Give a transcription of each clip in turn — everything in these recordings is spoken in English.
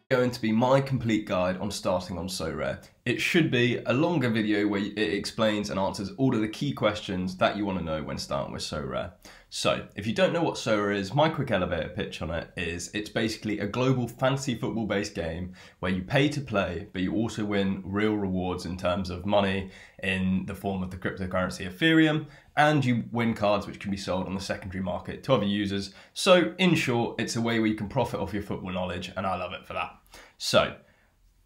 Going to be my complete guide on starting on Sorare. It should be a longer video where it explains and answers all of the key questions that you want to know when starting with Sorare. So, if you don't know what Sorare is, my quick elevator pitch on it is it's basically a global fantasy football based game where you pay to play, but you also win real rewards in terms of money in the form of the cryptocurrency Ethereum, and you win cards which can be sold on the secondary market to other users. So in short, it's a way where you can profit off your football knowledge, and I love it for that. So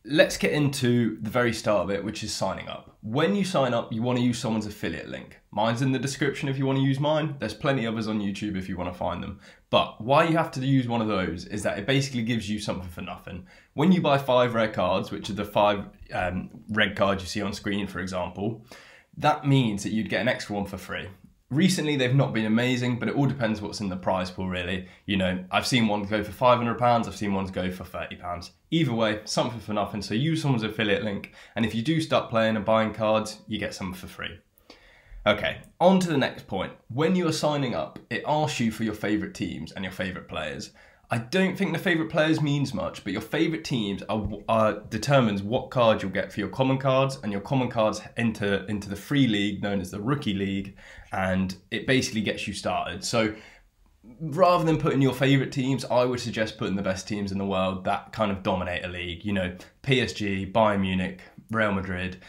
let's get into the very start of it, which is signing up. When you sign up, you want to use someone's affiliate link. Mine's in the description if you want to use mine. There's plenty of others on YouTube if you want to find them. But why you have to use one of those is that it basically gives you something for nothing. When you buy 5 rare cards, which are the 5 red cards you see on screen, for example, that means that you'd get an extra one for free. Recently, they've not been amazing, but it all depends what's in the prize pool, really. You know, I've seen ones go for £500, I've seen ones go for £30. Either way, something for nothing. So use someone's affiliate link, and if you do start playing and buying cards, you get some for free. Okay, on to the next point. When you are signing up, it asks you for your favourite teams and your favourite players. I don't think the favourite players means much, but your favourite teams determines what cards you'll get for your common cards, and your common cards enter into the free league known as the Rookie League, and it basically gets you started. So rather than putting your favourite teams, I would suggest putting the best teams in the world that kind of dominate a league. You know, PSG, Bayern Munich, Real Madrid,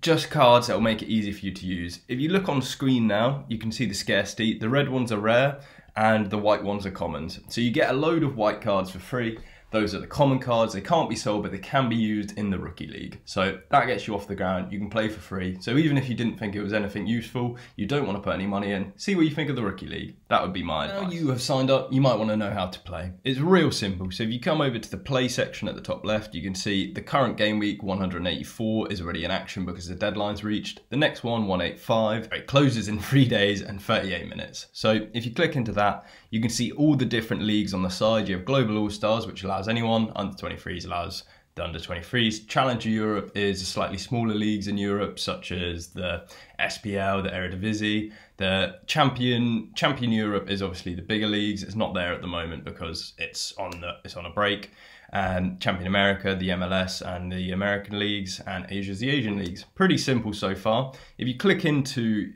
just cards that will make it easy for you to use. If you look on screen now, you can see the scarcity. The red ones are rare, and the white ones are commons. So you get a load of white cards for free. Those are the common cards. They can't be sold, but they can be used in the Rookie League. So that gets you off the ground. You can play for free. So even if you didn't think it was anything useful, you don't want to put any money in, see what you think of the Rookie League. That would be my advice. Now you have signed up, you might want to know how to play. It's real simple. So if you come over to the play section at the top left, you can see the current game week 184 is already in action because the deadline's reached. The next one, 185, it closes in 3 days and 38 minutes. So if you click into that, you can see all the different leagues on the side. You have Global All-Stars, which allows anyone. Under 23s allows the under 23s. Challenger Europe is slightly smaller leagues in Europe, such as the SPL, the Eredivisie. The Champion Europe is obviously the bigger leagues. It's not there at the moment because it's on a break. Champion America, the MLS and the American leagues, and Asia's the Asian leagues. Pretty simple so far. If you click into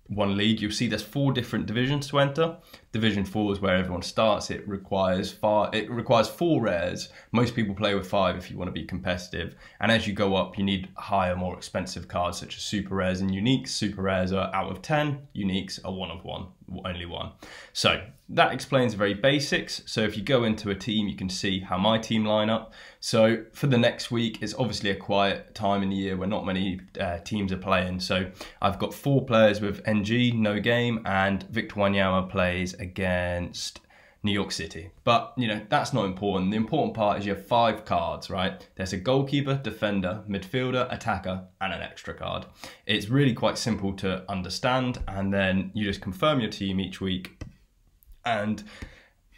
one league, you'll see there's 4 different divisions to enter. Division 4 is where everyone starts. It requires 4 rares. Most people play with 5 if you want to be competitive. And as you go up, you need higher, more expensive cards such as super rares and uniques. Super rares are out of 10, uniques are 1 of 1, only 1. So that explains the very basics. So if you go into a team, you can see how my team line up. So for the next week, it's obviously a quiet time in the year where not many teams are playing. So I've got 4 players with NG, no game, and Victor Wanyama plays against New York City. But, you know, that's not important. The important part is you have 5 cards, right? There's a goalkeeper, defender, midfielder, attacker, and an extra card. It's really quite simple to understand, and then you just confirm your team each week. And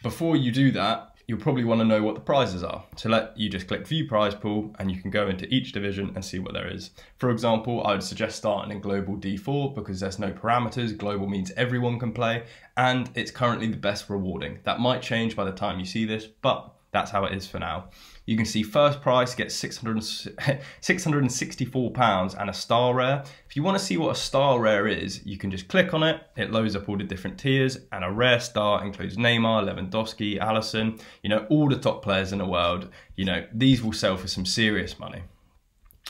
before you do that, you'll probably want to know what the prizes are. So you just click View Prize Pool, and you can go into each division and see what there is. For example, I would suggest starting in Global D4 because there's no parameters. Global means everyone can play, and it's currently the best rewarding. That might change by the time you see this, but that's how it is for now. You can see first prize gets £664 and a star rare. If you want to see what a star rare is, you can just click on it. It loads up all the different tiers, and a rare star includes Neymar, Lewandowski, Alisson, you know, all the top players in the world. You know, these will sell for some serious money.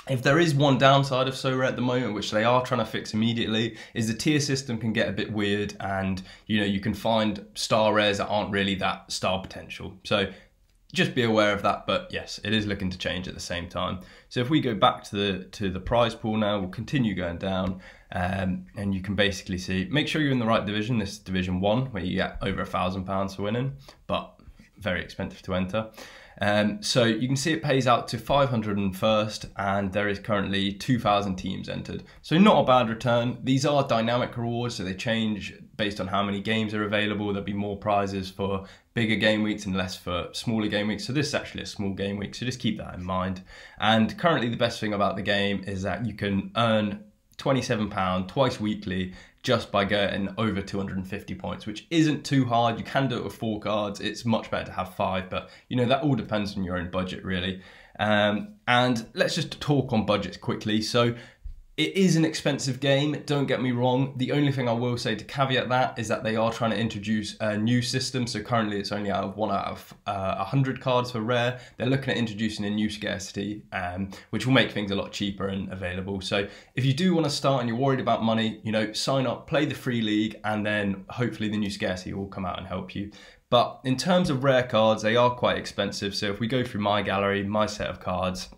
If there is one downside of Sorare at the moment, which they are trying to fix immediately, is the tier system can get a bit weird, and you know, you can find star rares that aren't really that star potential. So just be aware of that, but yes, it is looking to change at the same time. So if we go back to the prize pool now, we'll continue going down, and you can basically see, make sure you're in the right division. This is Division 1, where you get over £1,000 for winning, but very expensive to enter. So you can see it pays out to 501st, and there is currently 2,000 teams entered. So not a bad return. These are dynamic rewards, so they change based on how many games are available. There'll be more prizes for bigger game weeks and less for smaller game weeks. So this is actually a small game week, so just keep that in mind. And currently the best thing about the game is that you can earn £27 twice weekly just by getting over 250 points, which isn't too hard. You can do it with 4 cards. It's much better to have 5, but you know, that all depends on your own budget really. And let's just talk on budgets quickly. So it is an expensive game, don't get me wrong. The only thing I will say to caveat that is that they are trying to introduce a new system. So currently it's only 1 out of 100 cards for rare. They're looking at introducing a new scarcity, which will make things a lot cheaper and available. So if you do want to start and you're worried about money, you know, sign up, play the free league, and then hopefully the new scarcity will come out and help you. But in terms of rare cards, they are quite expensive. So if we go through my gallery, my set of cards,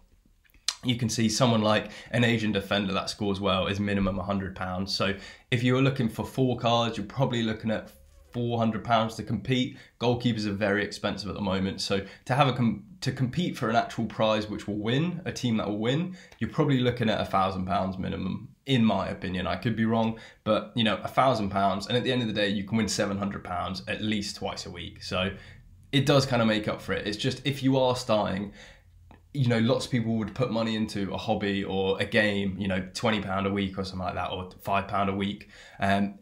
you can see someone like an Asian defender that scores well is minimum £100. So if you're looking for 4 cards, you're probably looking at £400 to compete. Goalkeepers are very expensive at the moment. So to have to compete for an actual prize which will win, a team that will win, you're probably looking at £1,000 minimum, in my opinion. I could be wrong, but you know, £1,000, and at the end of the day, you can win £700 at least twice a week. So it does kind of make up for it. It's just if you are starting, you know, lots of people would put money into a hobby or a game, you know, £20 a week or something like that, or £5 a week.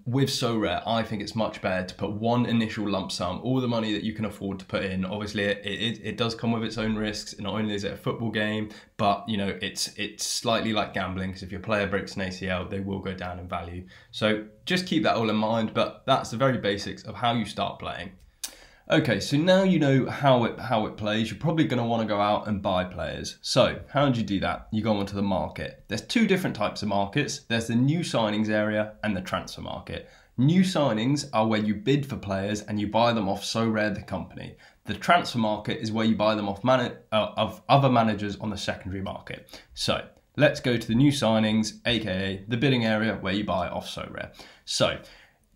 With Sorare, I think it's much better to put one initial lump sum, all the money that you can afford to put in. Obviously, it does come with its own risks. Not only is it a football game, but you know, it's slightly like gambling, because if your player breaks an ACL, they will go down in value. So just keep that all in mind. But that's the very basics of how you start playing. Okay, so now you know how it plays, you're probably going to want to go out and buy players. So how do you do that? You go onto the market. There's 2 different types of markets. There's the new signings area and the transfer market. New signings are where you bid for players and you buy them off Sorare, the company. The transfer market is where you buy them off of other managers on the secondary market. So let's go to the new signings, aka the bidding area, where you buy off Sorare. So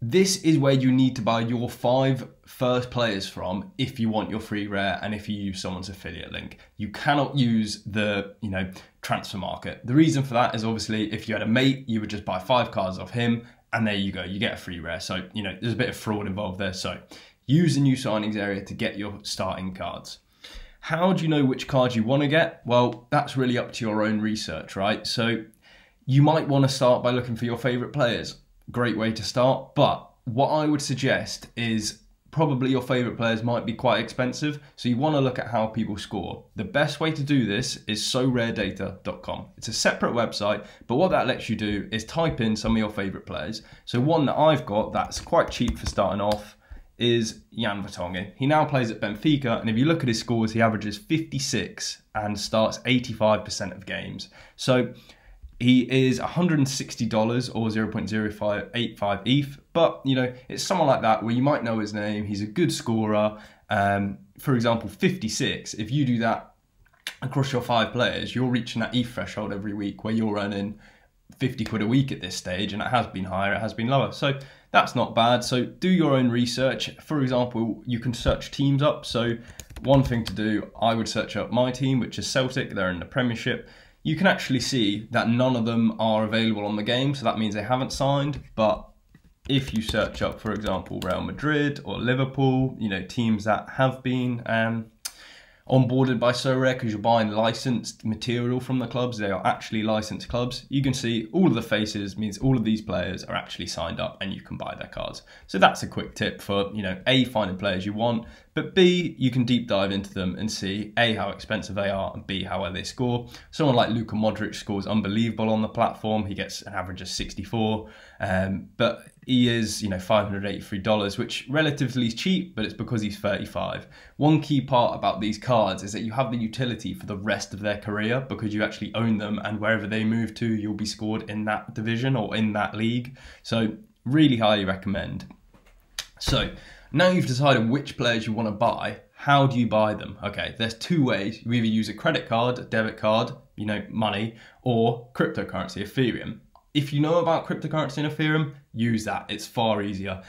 this is where you need to buy your 5 first players from if you want your free rare and if you use someone's affiliate link. You cannot use the, you know, transfer market. The reason for that is obviously if you had a mate, you would just buy 5 cards off him and there you go, you get a free rare. So, you know, there's a bit of fraud involved there. So use the new signings area to get your starting cards. How do you know which cards you want to get? Well, that's really up to your own research, right? So you might want to start by looking for your favorite players. Great way to start, but what I would suggest is probably your favorite players might be quite expensive, so you want to look at how people score. The best way to do this is soraredata.com. It's a separate website, but what that lets you do is type in some of your favorite players. So one that I've got that's quite cheap for starting off is Vertonghen. He now plays at Benfica, and if you look at his scores, he averages 56 and starts 85% of games. So he is $160 or 0.0585 ETH, but you know, it's someone like that where you might know his name, he's a good scorer. For example, 56, if you do that across your 5 players, you're reaching that ETH threshold every week where you're earning 50 quid a week at this stage, and it has been higher, it has been lower. So that's not bad. So do your own research. For example, you can search teams up. So one thing to do, I would search up my team, which is Celtic, they're in the Premiership. You can actually see that none of them are available on the game, so that means they haven't signed. But if you search up, for example, Real Madrid or Liverpool, you know, teams that have been onboarded by Sorare, because you're buying licensed material from the clubs, they are actually licensed clubs. You can see all of the faces, means all of these players are actually signed up and you can buy their cards. So that's a quick tip for, you know, A, finding players you want, but B, you can deep dive into them and see A, how expensive they are, and B, how well they score. Someone like Luka Modric scores unbelievable on the platform. He gets an average of 64, but he is, you know, $583, which relatively is cheap, but it's because he's 35. One key part about these cards is that you have the utility for the rest of their career, because you actually own them, and wherever they move to, you'll be scored in that division or in that league. So really highly recommend. So now you've decided which players you want to buy, how do you buy them? Okay, there's 2 ways. You either use a credit card, a debit card, you know, money, or cryptocurrency, Ethereum. If you know about cryptocurrency and Ethereum, use that. It's far easier.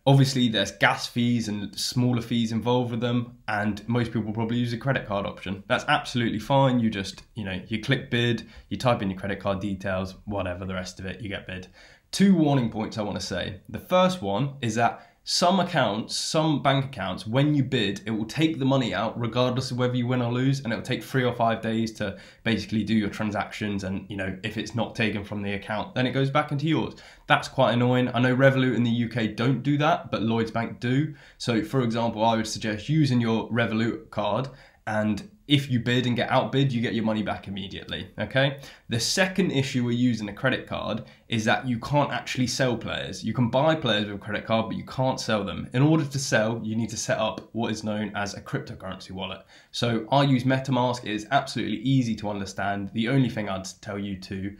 Obviously, there's gas fees and smaller fees involved with them, and most people probably use a credit card option. That's absolutely fine. You just, you know, you click bid, you type in your credit card details, whatever, the rest of it, you get bid. 2 warning points I want to say. The first one is that some accounts, some bank accounts, when you bid, it will take the money out regardless of whether you win or lose, and it will take 3 or 5 days to basically do your transactions. And if it's not taken from the account, then it goes back into yours. That's quite annoying. I know Revolut in the UK don't do that, but Lloyds Bank do. So for example, I would suggest using your Revolut card, and if you bid and get outbid, you get your money back immediately, okay? The second issue with using a credit card is that you can't actually sell players. You can buy players with a credit card, but you can't sell them. In order to sell, you need to set up what is known as a cryptocurrency wallet. So I use MetaMask. It is absolutely easy to understand. The only thing I'd tell you to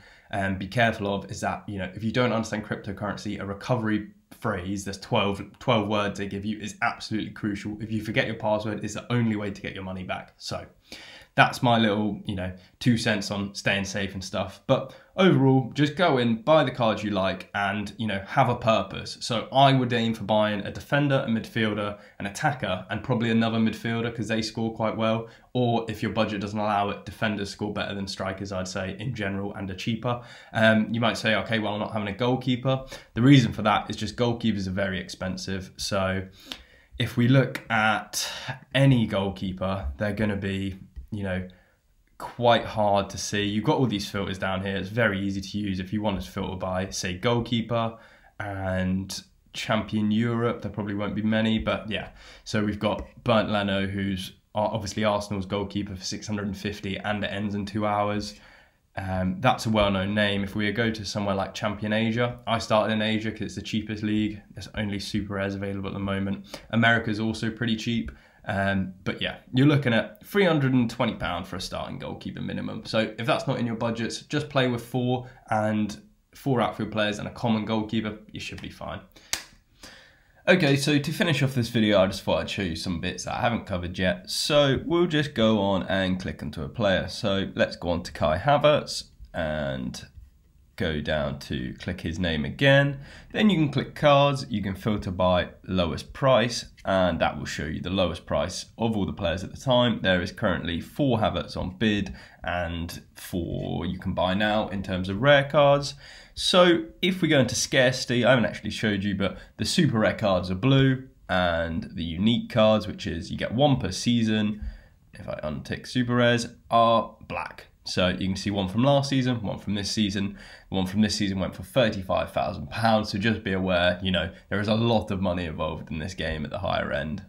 be careful of is that, if you don't understand cryptocurrency, a recovery phrase, there's 12 words they give you, is absolutely crucial. If you forget your password, it's the only way to get your money back. So that's my little 2 cents on staying safe and stuff. But overall, just go in, buy the cards you like, and have a purpose. So I would aim for buying a defender, a midfielder, an attacker, and probably another midfielder because they score quite well. Or if your budget doesn't allow it, defenders score better than strikers, I'd say, in general, and are cheaper. You might say, okay, well, I'm not having a goalkeeper. The reason for that is just goalkeepers are very expensive. So if we look at any goalkeeper, they're going to be quite hard to see. You've got all these filters down here. It's very easy to use if you want to filter by, say, goalkeeper and champion Europe. There probably won't be many, but yeah. So we've got Bernd Leno, who's obviously Arsenal's goalkeeper, for 650, and it ends in 2 hours. That's a well-known name. If we go to somewhere like Champion Asia, I started in Asia because it's the cheapest league. There's only super rares available at the moment. America's also pretty cheap. But yeah, you're looking at £320 for a starting goalkeeper minimum. So if that's not in your budgets, just play with 4 outfield players and a common goalkeeper. You should be fine. Okay, so to finish off this video, I just thought I'd show you some bits that I haven't covered yet. So we'll just go on and click onto a player. So let's go on to Kai Havertz and go down to click his name again. Then you can click cards, you can filter by lowest price, and that will show you the lowest price of all the players at the time. There is currently 4 Havertz on bid and 4 you can buy now in terms of rare cards. So if we go into scarcity, I haven't actually showed you, but the super rare cards are blue, and the unique cards, which is you get 1 per season, if I untick super rares, are black. So you can see 1 from last season, 1 from this season. 1 from this season went for £35,000. So just be aware, there is a lot of money involved in this game at the higher end.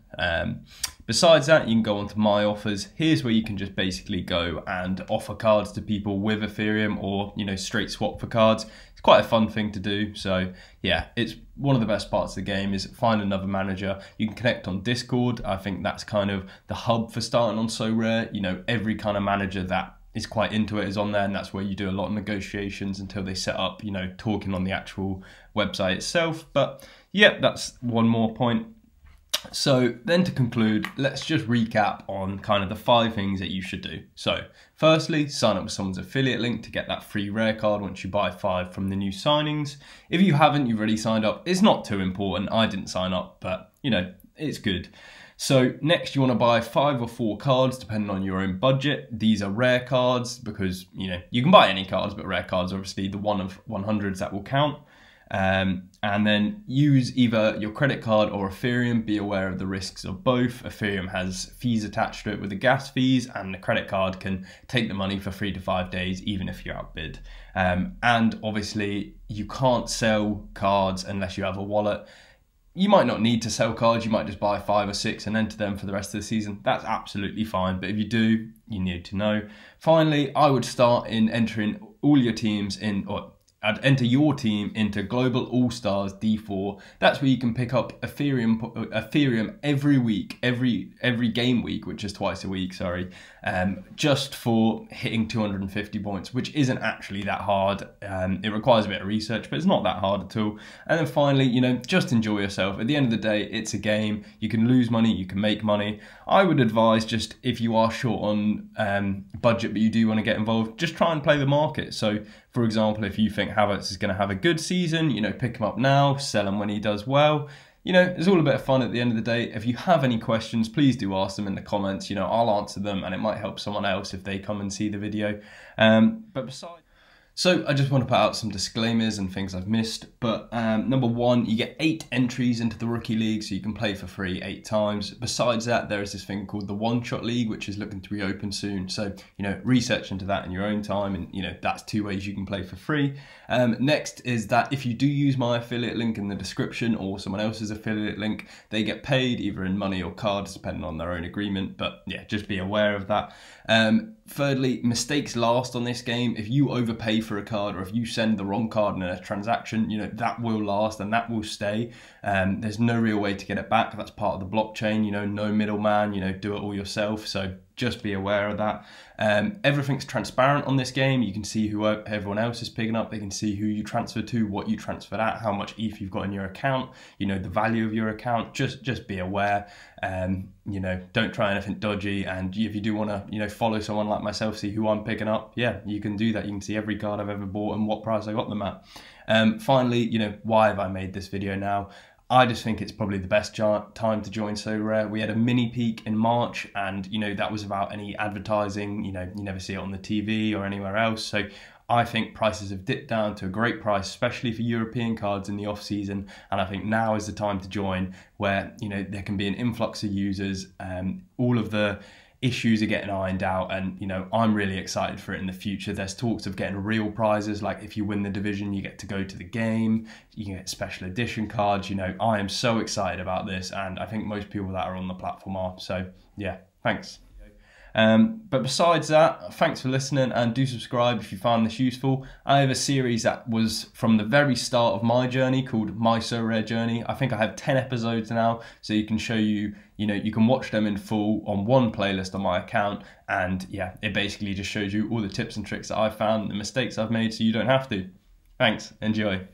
Besides that, you can go on to My Offers. Here's where you can just basically go and offer cards to people with Ethereum, or straight swap for cards. It's quite a fun thing to do. So yeah, it's one of the best parts of the game is find another manager. You can connect on Discord. I think that's kind of the hub for starting on Sorare. Every kind of manager that is quite into it is on there, and that's where you do a lot of negotiations until they set up, talking on the actual website itself. But yeah, that's one more point. So then to conclude, let's just recap on kind of the 5 things that you should do. So firstly, sign up with someone's affiliate link to get that free rare card once you buy 5 from the new signings. If you haven't, you've already signed up. It's not too important. I didn't sign up, but it's good. So next you want to buy 5 or 4 cards depending on your own budget. These are rare cards because you can buy any cards, but rare cards are obviously the 1 of 100s that will count. And then use either your credit card or Ethereum. Be aware of the risks of both. Ethereum has fees attached to it with the gas fees, and the credit card can take the money for 3 to 5 days even if you're outbid. And obviously you can't sell cards unless you have a wallet. You might not need to sell cards, you might just buy 5 or 6 and enter them for the rest of the season. That's absolutely fine, but if you do, you need to know. Finally, I would start in entering all your teams in, or I'd enter your team into Global All-Stars D4. That's where you can pick up Ethereum every week, every game week, which is twice a week, sorry, just for hitting 250 points, which isn't actually that hard. It requires a bit of research, but it's not that hard at all. And then finally, just enjoy yourself. At the end of the day, it's a game. You can lose money, you can make money. I would advise, just if you are short on budget, but you do want to get involved, just try and play the market. So for example, if you think Havertz is going to have a good season, pick him up now, sell him when he does well. It's all a bit of fun at the end of the day. If you have any questions, please do ask them in the comments. I'll answer them, and it might help someone else if they come and see the video. But besides... So I just want to put out some disclaimers and things I've missed, but number one, you get 8 entries into the Rookie League, so you can play for free 8 times. Besides that, there is this thing called the One Shot League, which is looking to reopen soon. So, research into that in your own time, and that's 2 ways you can play for free. Next is that if you do use my affiliate link in the description or someone else's affiliate link, they get paid either in money or cards, depending on their own agreement, but yeah, just be aware of that. Thirdly, mistakes last on this game. If you overpay for a card or if you send the wrong card in a transaction, that will last and that will stay. There's no real way to get it back. That's part of the blockchain, no middleman, do it all yourself. So just be aware of that. Everything's transparent on this game. You can see who everyone else is picking up. They can see who you transferred to, what you transferred at, how much ETH you've got in your account, the value of your account. Just be aware. Don't try anything dodgy. And if you do want to, follow someone like myself, see who I'm picking up, yeah, you can do that. You can see every card I've ever bought and what price I got them at. Finally, why have I made this video now? I just think it's probably the best time to join Sorare. We had a mini peak in March, and that was without any advertising. You never see it on the TV or anywhere else. So I think prices have dipped down to a great price, especially for European cards in the off season. And I think now is the time to join, where there can be an influx of users. All of the issues are getting ironed out, and I'm really excited for it in the future. There's talks of getting real prizes, like if you win the division you get to go to the game, you can get special edition cards. I am so excited about this, and I think most people that are on the platform are. So yeah, thanks. But besides that, thanks for listening, and do subscribe if you found this useful. I have a series that was from the very start of my journey called My Sorare Journey. I think I have 10 episodes now, so you can you can watch them in full on one playlist on my account. And yeah, it basically just shows you all the tips and tricks that I've found, the mistakes I've made, so you don't have to. Thanks, enjoy.